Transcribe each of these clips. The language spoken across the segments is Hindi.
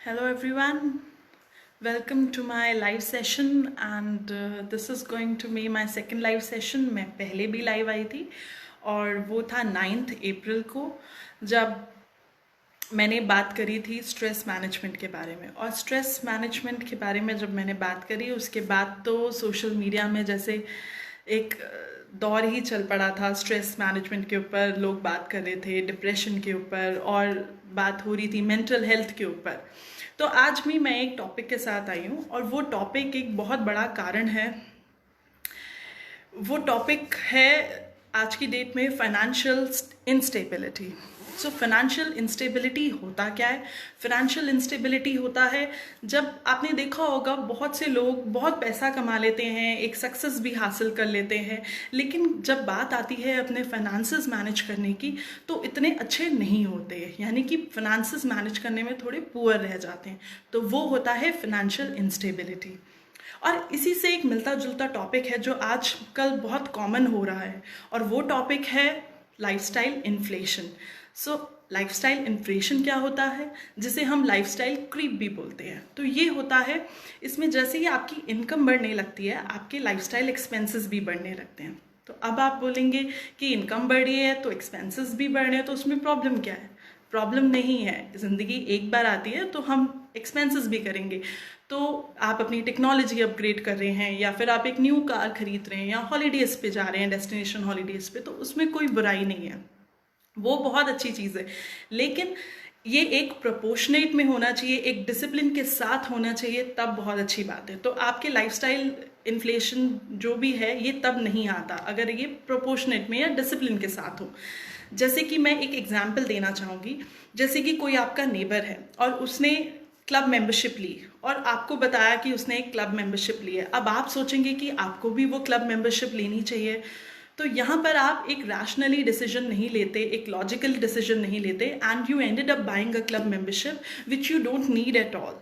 Hello everyone, welcome to my live session and this is going to be my second live session. मैं पहले भी लाइव आई थी और वो था 9th अप्रैल को जब मैंने बात करी थी स्ट्रेस मैनेजमेंट के बारे में। और स्ट्रेस मैनेजमेंट के बारे में जब मैंने बात करी उसके बाद तो सोशल मीडिया में जैसे एक दौर ही चल पड़ा था। स्ट्रेस मैनेजमेंट के ऊपर लोग बात कर रहे थे, डिप्रेशन के ऊपर, और बात हो रही थी मेंटल हेल्थ के ऊपर। तो आज भी मैं एक टॉपिक के साथ आई हूँ और वो टॉपिक एक बहुत बड़ा कारण है। वो टॉपिक है आज की डेट में financial instability. So financial instability होता क्या है? फाइनेंशियल इंस्टेबिलिटी होता है जब आपने देखा होगा बहुत से लोग बहुत पैसा कमा लेते हैं, एक सक्सेस भी हासिल कर लेते हैं, लेकिन जब बात आती है अपने फाइनेंसेस मैनेज करने की तो इतने अच्छे नहीं होते हैं, यानी कि फाइनेंसेस मैनेज करने में थोड़े पुअर रह जाते हैं। तो वो होता है फाइनेंशियल इंस्टेबिलिटी। और इसी से एक मिलता जुलता टॉपिक है जो आजकल बहुत कॉमन हो रहा है और वो टॉपिक है लाइफस्टाइल इन्फ्लेशन। सो लाइफस्टाइल इन्फ्लेशन क्या होता है, जिसे हम लाइफस्टाइल क्रीप भी बोलते हैं। तो ये होता है, इसमें जैसे ही आपकी इनकम बढ़ने लगती है आपके लाइफस्टाइल एक्सपेंसेस भी बढ़ने लगते हैं। तो अब आप बोलेंगे कि इनकम बढ़ रही है तो एक्सपेंसेस भी बढ़ रहे हैं, तो उसमें प्रॉब्लम क्या है? प्रॉब्लम नहीं है, ज़िंदगी एक बार आती है तो हम एक्सपेंसेस भी करेंगे। तो आप अपनी टेक्नोलॉजी अपग्रेड कर रहे हैं या फिर आप एक न्यू कार खरीद रहे हैं या हॉलीडेज़ पे जा रहे हैं, डेस्टिनेशन हॉलीडेज़ पे, तो उसमें कोई बुराई नहीं है, वो बहुत अच्छी चीज़ है। लेकिन ये एक प्रोपोर्शनेट में होना चाहिए, एक डिसिप्लिन के साथ होना चाहिए, तब बहुत अच्छी बात है। तो आपके लाइफस्टाइल इन्फ्लेशन जो भी है ये तब नहीं आता अगर ये प्रोपोर्शनेट में या डिसिप्लिन के साथ हो। जैसे कि मैं एक एग्जांपल देना चाहूँगी। जैसे कि कोई आपका नेबर है और उसने क्लब मेंबरशिप ली और आपको बताया कि उसने एक क्लब मेंबरशिप ली है। अब आप सोचेंगे कि आपको भी वो क्लब मेंबरशिप लेनी चाहिए। तो यहाँ पर आप एक रैशनली डिसीजन नहीं लेते, एक लॉजिकल डिसीजन नहीं लेते, and you ended up buying a club membership which you don't need at all.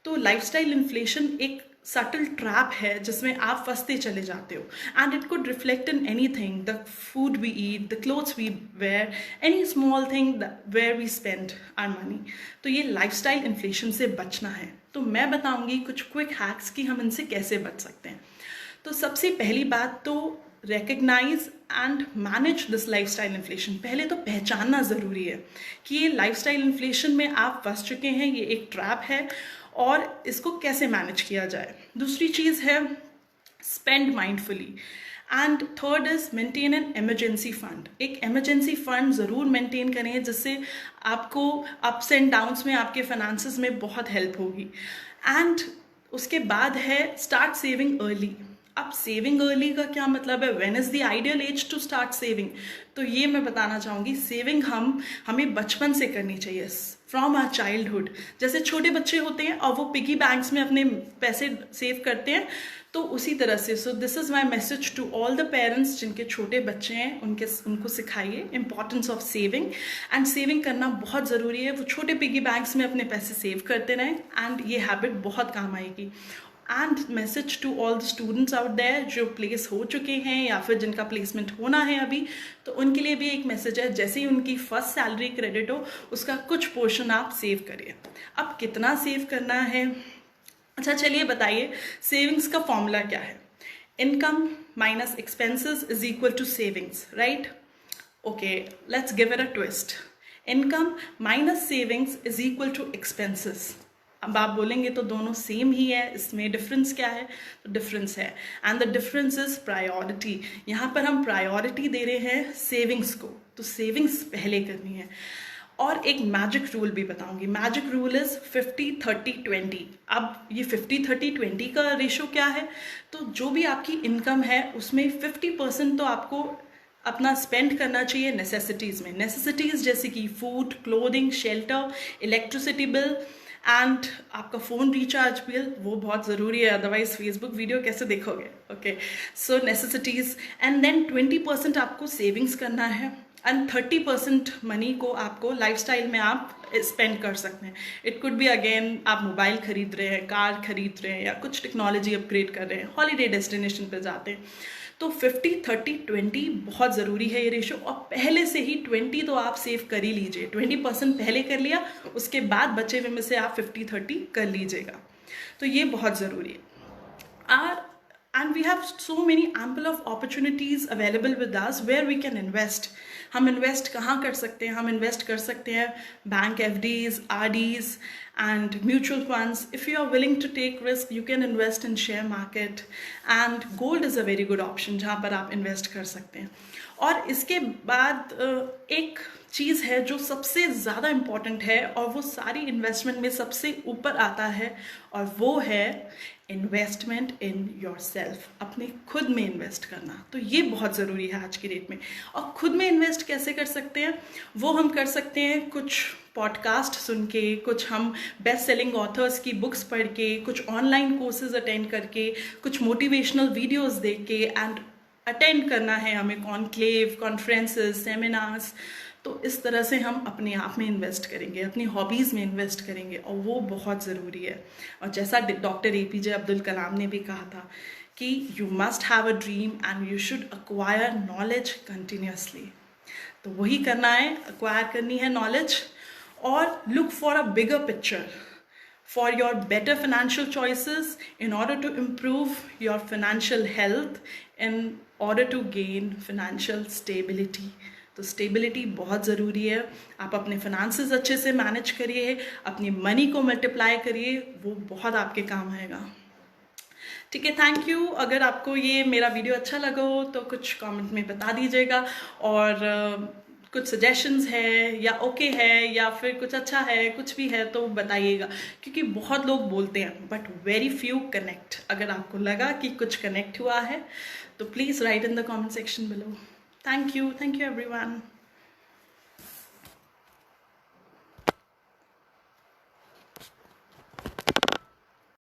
तो लाइफस्टाइल इन्फ्लेशन एक सटल ट्रैप है जिसमें आप फंसते चले जाते हो, and it could reflect in anything, the food we eat, the clothes we wear, any small thing where we spend our money. तो ये लाइफस्टाइल इन्फ्लेशन से बचना है। तो मैं बताऊंगी कुछ क्विक हैक्स कि हम इनसे कैसे बच सकते हैं। तो सबसे पहली बात तो recognise and manage this lifestyle inflation. पहले तो पहचानना ज़रूरी है कि ये लाइफस्टाइल इन्फ्लेशन में आप फंस चुके हैं, ये एक ट्रैप है और इसको कैसे मैनेज किया जाए। दूसरी चीज़ है spend mindfully, and third is maintain an emergency fund. एक इमरजेंसी फंड ज़रूर मेंटेन करें जिससे आपको अप्स एंड डाउन्स में आपके फाइनेंसेस में बहुत हेल्प होगी। एंड उसके बाद है स्टार्ट सेविंग अर्ली। अब सेविंग अर्ली का क्या मतलब है? When is the ideal age to start saving? तो ये मैं बताना चाहूँगी, सेविंग हमें बचपन से करनी चाहिए, फ्रॉम आवर चाइल्डहुड। जैसे छोटे बच्चे होते हैं और वो पिगी बैंक्स में अपने पैसे सेव करते हैं, तो उसी तरह से। So this is my message to all the parents जिनके छोटे बच्चे हैं, उनको सिखाइए importance of saving. And saving करना बहुत ज़रूरी है। वो छोटे पिगी बैंक्स में अपने पैसे सेव करते रहें एंड ये हैबिट बहुत काम आएगी। And message to all the students out there जो प्लेस हो चुके हैं या फिर जिनका प्लेसमेंट होना है अभी, तो उनके लिए भी एक मैसेज है, जैसे ही उनकी फर्स्ट सैलरी क्रेडिट हो उसका कुछ पोर्शन आप सेव करिए। अब कितना सेव करना है? अच्छा चलिए बताइए, सेविंग्स का फॉर्मूला क्या है? Income minus expenses is equal to savings, right? Okay, let's give it a twist. Income minus savings is equal to expenses. अब आप बोलेंगे तो दोनों सेम ही है, इसमें डिफरेंस क्या है? तो डिफरेंस है, and the difference is priority. यहाँ पर हम प्रायोरिटी दे रहे हैं सेविंग्स को, तो सेविंग्स पहले करनी है। और एक मैजिक रूल भी बताऊंगी। Magic rule is 50-30-20। अब ये 50-30-20 का रेशो क्या है? तो जो भी आपकी इनकम है उसमें 50% तो आपको अपना स्पेंड करना चाहिए नेसेसिटीज़ में। नेसेसिटीज़ जैसे कि food, clothing, shelter, electricity bill and आपका फ़ोन रिचार्ज बिल, वो बहुत ज़रूरी है, अदरवाइज फेसबुक वीडियो कैसे देखोगे? Okay, so necessities, and then 20% आपको सेविंग्स करना है एंड 30% मनी को आपको लाइफस्टाइल में आप स्पेंड कर सकते हैं। इट कुड बी अगेन आप मोबाइल खरीद रहे हैं, कार खरीद रहे हैं या कुछ टेक्नोलॉजी अपग्रेड कर रहे हैं, हॉलीडे डेस्टिनेशन पे जाते हैं। तो 50-30-20 बहुत ज़रूरी है ये रेशो, और पहले से ही 20 तो आप सेव कर ही लीजिए। 20% पहले कर लिया, उसके बाद बचे हुए में से आप 50-30 कर लीजिएगा, तो ये बहुत ज़रूरी है। And we have so many ample of opportunities available with us where we can invest. हम इन्वेस्ट कहाँ कर सकते हैं? हम इन्वेस्ट कर सकते हैं bank FDs, RDs and mutual funds. If you are willing to take risk, you can invest in share market, and gold is a very good option जहाँ पर आप इन्वेस्ट कर सकते हैं। और इसके बाद एक चीज़ है जो सबसे ज़्यादा इम्पॉर्टेंट है और वो सारी इन्वेस्टमेंट में सबसे ऊपर आता है, और वो है इन्वेस्टमेंट इन योर सेल्फ, अपने खुद में इन्वेस्ट करना। तो ये बहुत ज़रूरी है आज की डेट में। और खुद में इन्वेस्ट कैसे कर सकते हैं? वो हम कर सकते हैं कुछ पॉडकास्ट सुन के, कुछ हम बेस्ट सेलिंग ऑथर्स की बुक्स पढ़ के, कुछ ऑनलाइन कोर्सेज अटेंड करके, कुछ मोटिवेशनल वीडियोस देख के, एंड अटेंड करना है हमें कॉन्क्लेव, कॉन्फ्रेंसेस, सेमिनार्स। तो इस तरह से हम अपने आप में इन्वेस्ट करेंगे, अपनी हॉबीज़ में इन्वेस्ट करेंगे, और वो बहुत ज़रूरी है। और जैसा डॉक्टर APJ अब्दुल कलाम ने भी कहा था कि you must have a dream and you should acquire knowledge continuously. तो वही करना है, एक्वायर करनी है नॉलेज, और look for a bigger picture for your better financial choices, in order to improve your financial health, in order to gain financial stability. तो स्टेबिलिटी बहुत ज़रूरी है। आप अपने फाइनेंसेस अच्छे से मैनेज करिए, अपनी मनी को मल्टीप्लाई करिए, वो बहुत आपके काम आएगा। ठीक है, थैंक यू। अगर आपको ये मेरा वीडियो अच्छा लगा हो तो कुछ कमेंट में बता दीजिएगा, और कुछ सजेशंस है या ओके है या फिर कुछ अच्छा है, कुछ भी है तो बताइएगा, क्योंकि बहुत लोग बोलते हैं बट वेरी फ्यू कनेक्ट। अगर आपको लगा कि कुछ कनेक्ट हुआ है तो please write in the comment section below. Thank you everyone.